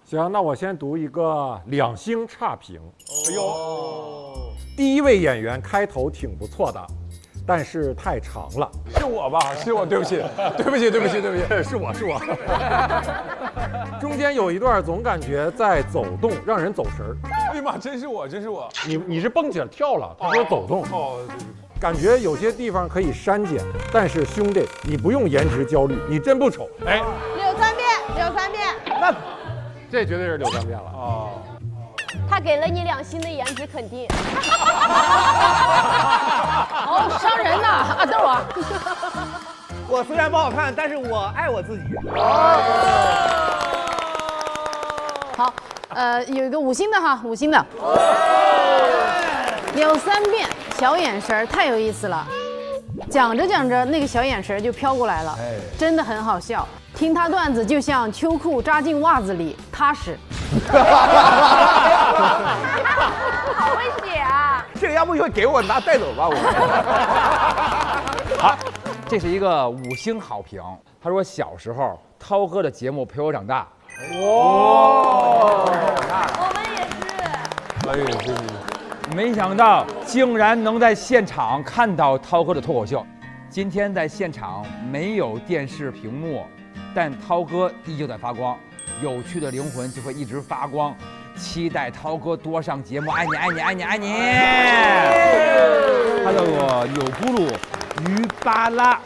行，那我先读一个2星差评。哎呦，第1位演员开头挺不错的，但是太长了。是我吧？是我，对不起，是我。中间有一段总感觉在走动，让人走神儿。哎呀妈，真是我，真是我。你是蹦起来跳了，他说走动。哦，感觉有些地方可以删减，但是兄弟，你不用颜值焦虑，你真不丑。哎，柳三变，柳三变。那这绝对是柳三变了。哦。他给了你2星的颜值肯定。哦，伤人呐！啊，等会儿。我虽然不好看，但是我爱我自己。好，有一个5星的哈，5星的。柳三变，小眼神儿太有意思了，讲着讲着那个小眼神就飘过来了，真的很好笑。听他段子就像秋裤扎进袜子里，踏实。好会写啊！这个要不就给我拿带走吧，我。好，这是一个5星好评。他说小时候涛哥的节目陪我长大。哇！我们也是。哎呦，谢谢。没想到竟然能在现场看到涛哥的脱口秀。今天在现场没有电视屏幕，但涛哥依旧在发光。有趣的灵魂就会一直发光，期待涛哥多上节目，爱你爱你爱你爱你。他叫做钮咕噜于巴拉。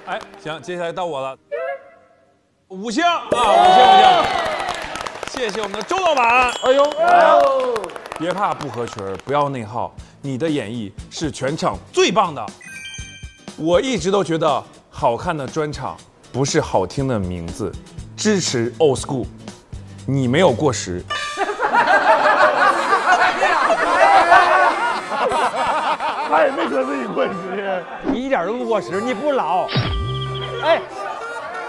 哎，行，接下来到我了，5星啊，5星。谢谢我们的周老板。哎呦，别怕不合群，不要内耗，你的演绎是全场最棒的。我一直都觉得好看的专场不是好听的名字。支持 old school， 你没有过时。他也没说自己过时，你一点都不过时，你不老。哎，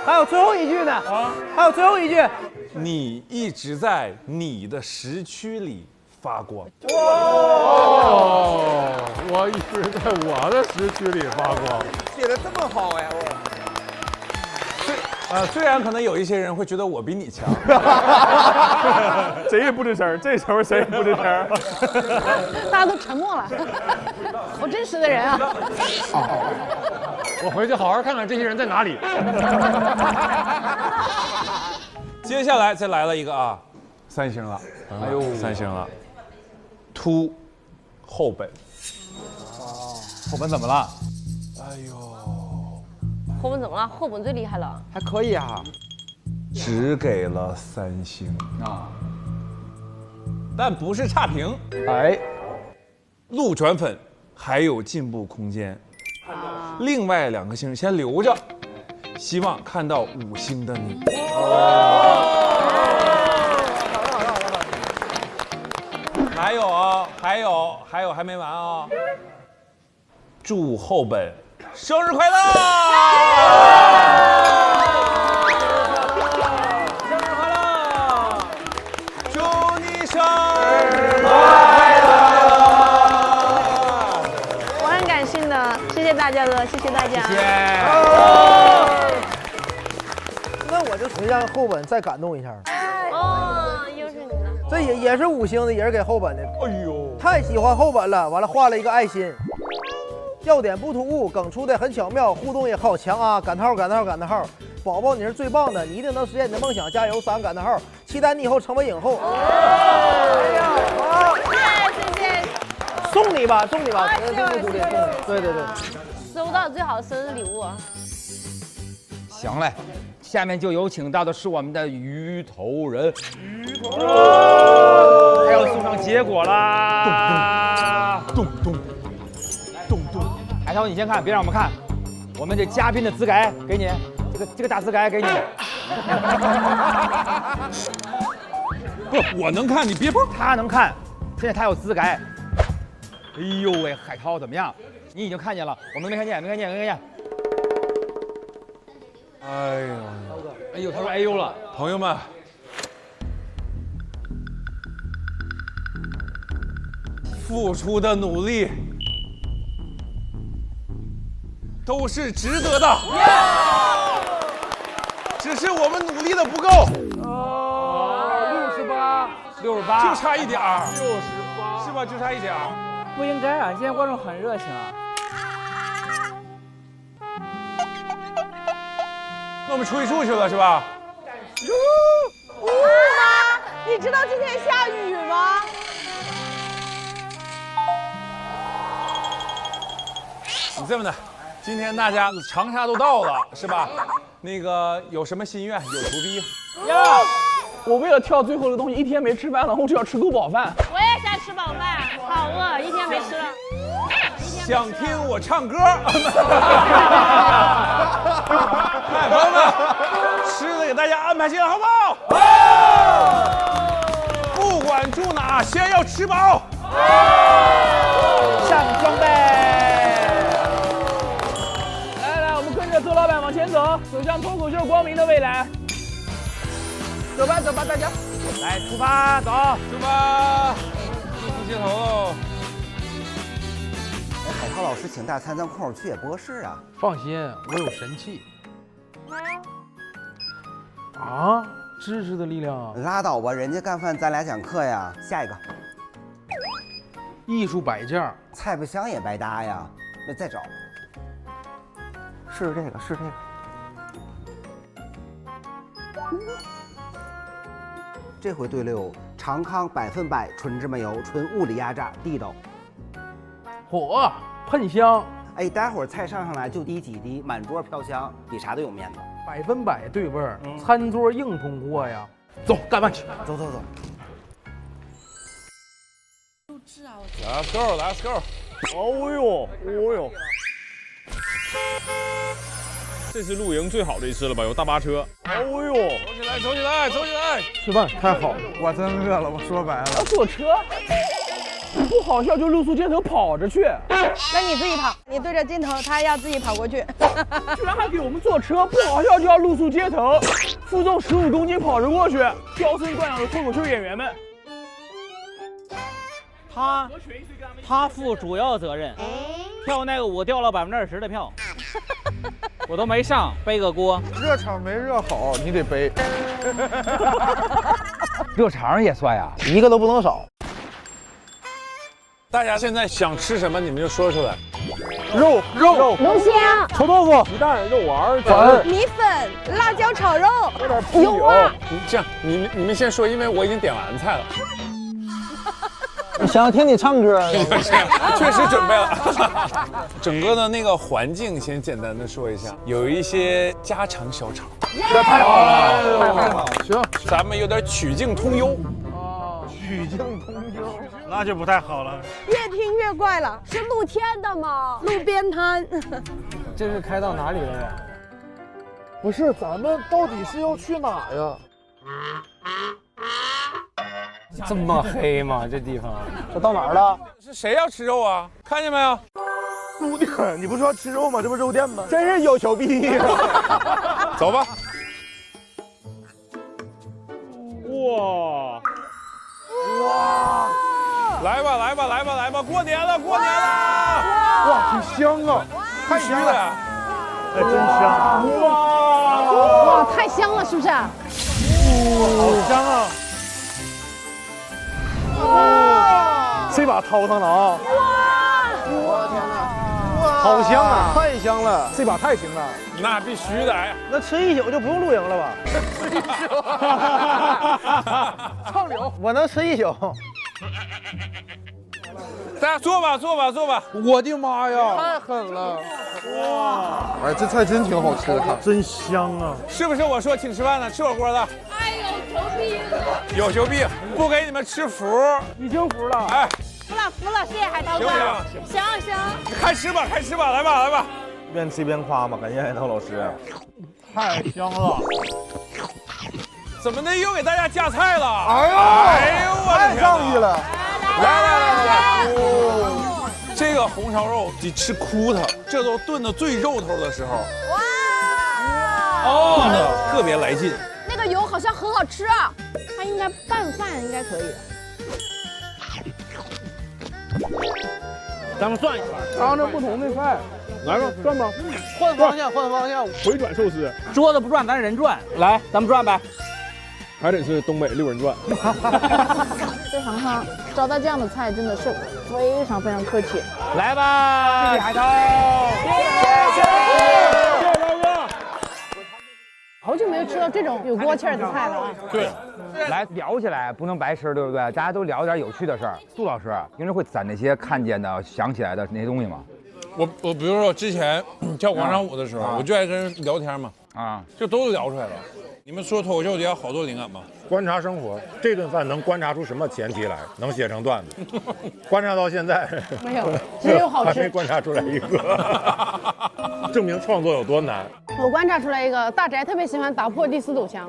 还有最后一句呢啊！还有最后一句，你一直在你的时区里发光。哦，我一直在我的时区里发光。写的这么好呀！虽然可能有一些人会觉得我比你强，谁也不吱声，这时候谁也不吱声，大家都沉默了。好真实的人啊！我回去好好看看这些人在哪里。接下来再来了一个啊，3星了，哎呦，3星了，秃后本。后本怎么了？哎呦。后本怎么了？后本最厉害了，还可以啊，只给了3星啊，但不是差评。哎，路转粉还有进步空间，另外2颗星先留着，希望看到5星的你。还有啊，还有还没完啊！祝后本生日快乐！生日快乐！祝你生日快乐！我很感性的，谢谢大家的，谢谢大家。谢谢。那我就让后本再感动一下。哦，又是你了。这也是5星的，也是给后本的。哎呦，太喜欢后本了，完了画了一个爱心。笑点不突兀，梗出的很巧妙，互动也好强啊！感叹号感叹号感叹号！宝宝你是最棒的，你一定能实现你的梦想，加油！3个感叹号！期待你以后成为影后。好，谢谢。送你吧，送你吧，对，对对对。收到最好生日礼物。行嘞，下面就有请到的是我们的鱼头人，还要送上结果啦！咚咚咚咚咚！海涛，你先看，别让我们看。我们这嘉宾的资改给你，这个大资改给你。不，我能看，你别碰。他能看，现在他有资改。哎呦喂，海涛怎么样？你已经看见了，我们没看见，没看见，没看见。哎呦，哎呦，他说哎呦了。朋友们，付出的努力都是值得的，只是我们努力的不够。68，就差一点儿，68是吧？就差一点儿。不应该啊！现在观众很热情啊。那我们出一处去了是吧？你知道今天下雨吗？你这么的，今天大家长沙都到了，是吧？那个有什么心愿？有图逼呀！我为了跳最后的东西，一天没吃饭了，我只要吃够饱饭。我也想吃饱饭，好饿，一天没吃了。想听我唱歌？来，朋友们，吃的给大家安排进来，好不好？不管住哪，先要吃饱。上装备。来，我们跟着周老板往前走，走向脱口秀光明的未来。走吧，大家，来出发，走，出发，露宿街头喽。海涛老师请大餐，咱空会儿去也不合适啊。放心，我有神器。啊，知识的力量。拉倒吧，人家干饭，咱俩讲课呀。下一个，艺术摆件，菜不香也白搭呀。那再找，是这个。这回对溜，长康100%纯芝麻油，纯物理压榨，地道。火喷香，哎，待会儿菜上来就滴几滴，满桌飘香，比啥都有面子。100%对味儿，餐桌硬通货呀！走，干饭去！走。录制啊！Let's go！ 哦呦！这是露营最好的一次了吧？有大巴车。哦呦！走起来！吃饭太好了，我真饿了。我说白了，要坐车。不好笑就露宿街头跑着去，那你自己跑，你对着镜头，他要自己跑过去。居然还给我们坐车，不好笑就要露宿街头，负重15公斤跑着过去，娇生惯养的脱口秀演员们。他负主要责任，跳那个舞掉了20%的票，我都没上，背个锅。热场没热好，你得背。热场也算呀，一个都不能少。大家现在想吃什么，你们就说出来。肉、龙虾、臭豆腐、鸡蛋、肉丸、粉、米粉、辣椒炒肉，有点啤酒。这样，你们先说，因为我已经点完菜了。想听你唱歌，确实准备了。整个的那个环境先简单的说一下，有一些家常小炒。这太好了，太好了。行，咱们有点曲径通幽。曲径通幽，那就不太好了。越听越怪了，是露天的吗？路边摊。这是开到哪里了呀？不是，咱们到底是要去哪呀？这么黑吗？这地方？这到哪儿了？是谁要吃肉啊？看见没有？姑娘，你不是要吃肉吗？这不是肉店吗？真是有求必应。走吧。哇！来吧！过年了！哇，挺香啊！太香了！哎，真香！哇，太香了，是不是？好香啊！哇！这把掏上了啊！我的天哪！好香啊！太香了！这把太行了！那必须的呀！那吃一宿就不用露营了吧？畅聊，我能吃一宿。大家坐吧！我的妈呀，太狠了！哇！哎，这菜真挺好吃的，看真香啊！是不是我说请吃饭的，吃火锅的？哎，有求必应，不给你们吃服，已经服了。哎，服了，谢谢海涛哥。行。开吃吧，来吧。一边吃一边夸嘛，感谢海涛老师，太香了！怎么的又给大家加菜了？哎呦，太仗义了！来！这个红烧肉得吃哭它，这都炖的最肉头的时候。哇！炖的特别来劲。那个油好像很好吃啊，它应该拌饭应该可以。咱们转一圈，尝尝不同的菜。来吧，转吧，换方向，回转寿司。桌子不转，咱人转。来，咱们转呗。还得是东北6人转。这行哈，招待这样的菜真的是非常客气。来吧，谢谢海涛，谢谢大哥。好久没有吃到这种有锅气儿的菜了啊！对，来聊起来不能白吃，对不对？大家都聊点有趣的事儿。杜老师平时会攒那些看见的、想起来的那些东西吗？我比如说之前跳广场舞的时候，我就爱跟人聊天嘛，就都聊出来了。你们说脱口秀得要好多灵感吗？观察生活，这顿饭能观察出什么前提来？能写成段子？观察到现在没有，只有好吃，还没观察出来一个，证明创作有多难。我观察出来一个，大宅特别喜欢打破第4堵墙。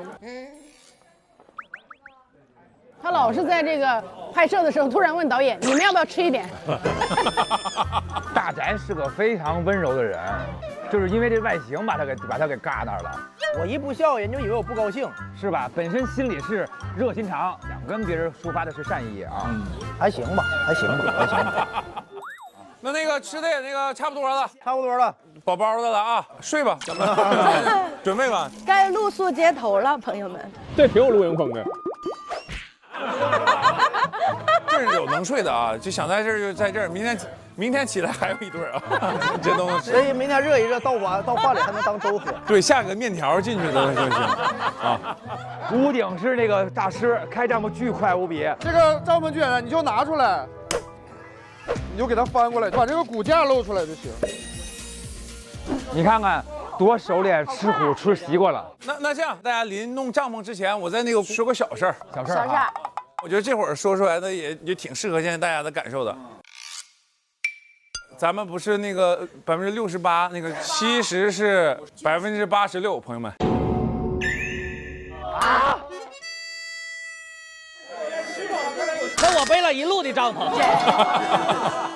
他老是在这个拍摄的时候突然问导演：“你们要不要吃一点？”大宅是个非常温柔的人，就是因为这外形把他给尬那儿了。我一不笑，人就以为我不高兴，是吧？本身心里是热心肠，想跟别人抒发的是善意啊。还行吧，还行吧，还行吧。那个吃的也那个差不多了，差不多了，饱饱的了啊，睡吧，咱们准备吧。该露宿街头了，朋友们。这挺有录影棚的。这是有能睡的啊，就想在这儿就在这儿，明天起来还有一对啊，这都能吃。所以明天热一热，到饭里还能当粥喝。对，下个面条进去都行啊。屋顶是那个大师，开帐篷巨快无比。这个帐篷卷你就拿出来，你就给它翻过来，把这个骨架露出来就行。你看看多熟练，吃苦吃习惯了。那这样，大家临弄帐篷之前，我在那个说个小事儿。小事儿。我觉得这会儿说出来的也挺适合现在大家的感受的。咱们不是那个68%，那个其实是86%，朋友们。啊！那我背了一路的帐篷。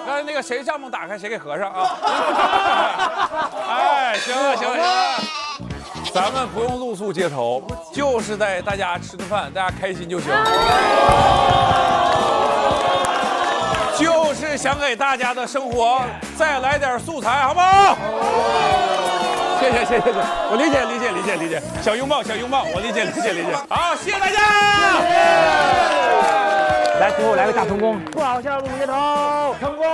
刚才那个谁帐篷打开，谁给合上啊？哎，行了。咱们不用露宿街头，就是带大家吃顿饭，大家开心就行。就是想给大家的生活再来点素材，好不好？谢谢，我理解。小拥抱，我理解。好，谢谢大家。来，最后来个大成功，不好笑露宿街头，成功！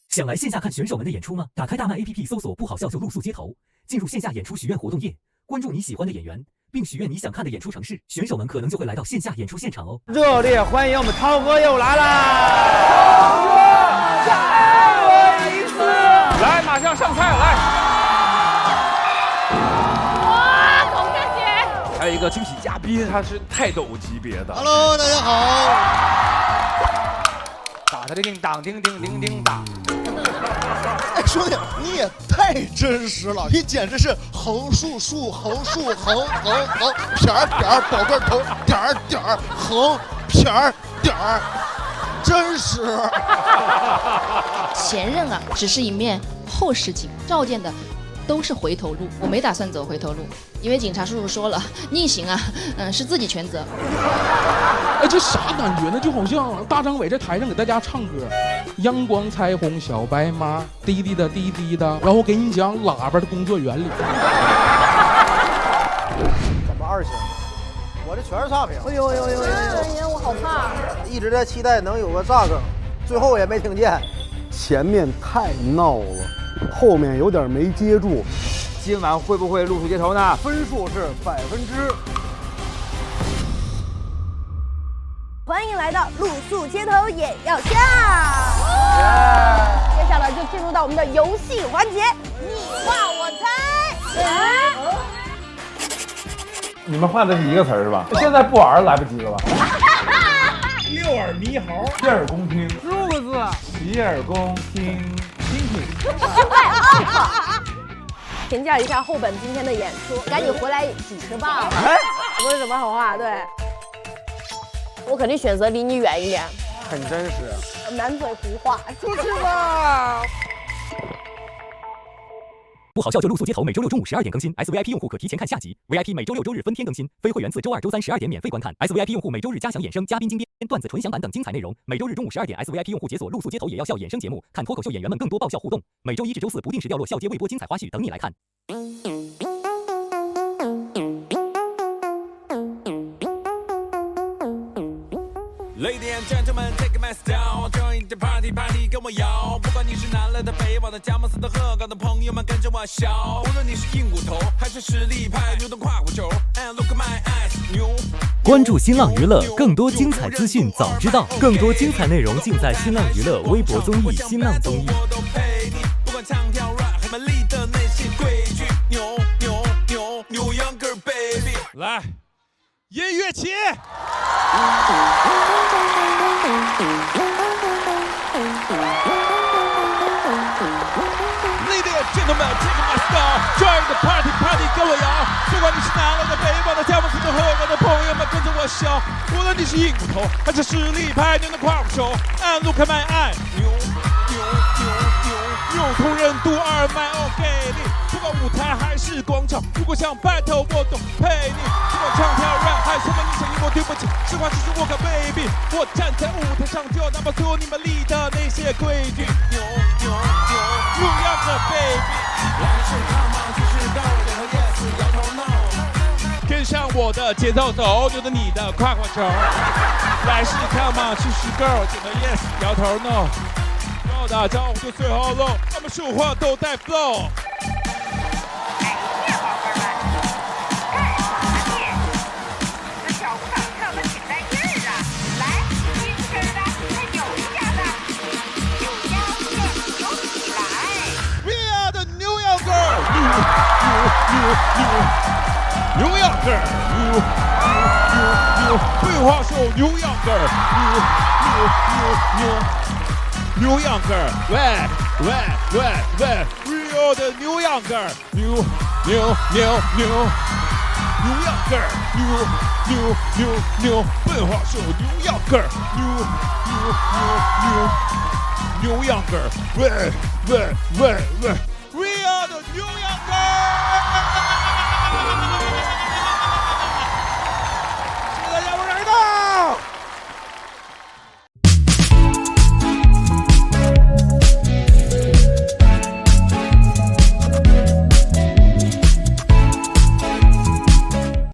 想来线下看选手们的演出吗？打开大麦 APP 搜索“不好笑就露宿街头”，进入线下演出许愿活动页，关注你喜欢的演员，并许愿你想看的演出城市，选手们可能就会来到线下演出现场哦。热烈欢迎我们涛哥又来啦！再来一次！来，马上上菜来。哇，孔雀姐！还有一个惊喜嘉宾，他是泰斗级别的。Hello， 大家好。打他的叮当，叮当。哎，兄弟，你也太真实了，你简直是横竖竖横竖横撇儿宝盖头点儿横撇儿点儿，真实。前任啊，只是一面后视镜，照见的都是回头路。我没打算走回头路，因为警察叔叔说了，逆行啊，是自己全责。哎，这啥感觉呢？就好像大张伟在台上给大家唱歌，阳光彩虹小白马，滴滴的滴滴的，然后给你讲喇叭的工作原理。怎么2星？我这全是差评。哎呦，我好怕。一直在期待能有个炸梗，最后也没听见。前面太闹了，后面有点没接住。今晚会不会露宿街头呢？分数是100%。欢迎来到露宿街头也要笑。接下来就进入到我们的游戏环节，你画我猜。你们画的是一个词儿是吧？现在不玩来不及了吧？六耳猕猴，洗耳恭听15个字，洗耳恭听，听。评价一下后本今天的演出，赶紧回来一起吃饭。哎，不是什么好话，对。我肯定选择离你远一点，很真实。满嘴胡话，出去吧。不好笑就露宿街头，每周6中午12点更新。SVIP 用户可提前看下集 ，VIP 每周6周日分天更新，非会员自周2周3 12点免费观看。SVIP 用户每周日加享衍生、嘉宾精编、段子纯享版等精彩内容。每周日中午12点 ，SVIP 用户解锁露宿街头也要笑衍生节目，看脱口秀演员们更多爆笑互动。每周1至周4不定时掉落笑街未播精彩花絮，等你来看。Ladies and gentlemen, take my style, join the party， 跟我摇。不管你是南来的、北往的、佳木斯的、鹤岗的朋友们，跟着我笑。无论你是硬骨头还是实力派，牛顿胯骨轴 ，and look at my eyes， 牛。关注新浪娱乐，更多精彩资讯早知道，更多精彩内容尽在新浪娱乐微博综艺、新浪综艺。不管唱跳 rap 和美丽的那些规矩，牛牛牛牛 Younger baby， 来，音乐起。Gentlemen, take my style, join the party， 跟我摇。不管你是南来的、北往的、佳木斯的、鹤岗的朋友们，跟着我笑。无论你是硬骨头还是实力派，牛的胯骨轴 ，and look at my eye， 牛牛牛牛，牛同人独二麦哦给力。不管舞台还是广场，如果想 battle 我都陪你。不管唱跳 rap 还是什么，你想赢我对不起，实话就是我个 baby。我站在舞台上就要打破所有你们立的那些规矩，牛牛牛，牛样的 baby。来是 come on， 就是 go， 点头 yes， 摇头 no， 跟上我的节奏走，扭着你的胯骨轴。来是 come on， 就是 go， 点头 yes， 摇头 no。要打招呼就最后露，他们说话都带 flow。牛样个儿，牛，废话说牛样个儿，牛样个儿，喂 ，real 的牛样个儿，牛样个儿，牛，废话说牛样个儿，牛样个儿，喂 ，real 的牛样个儿。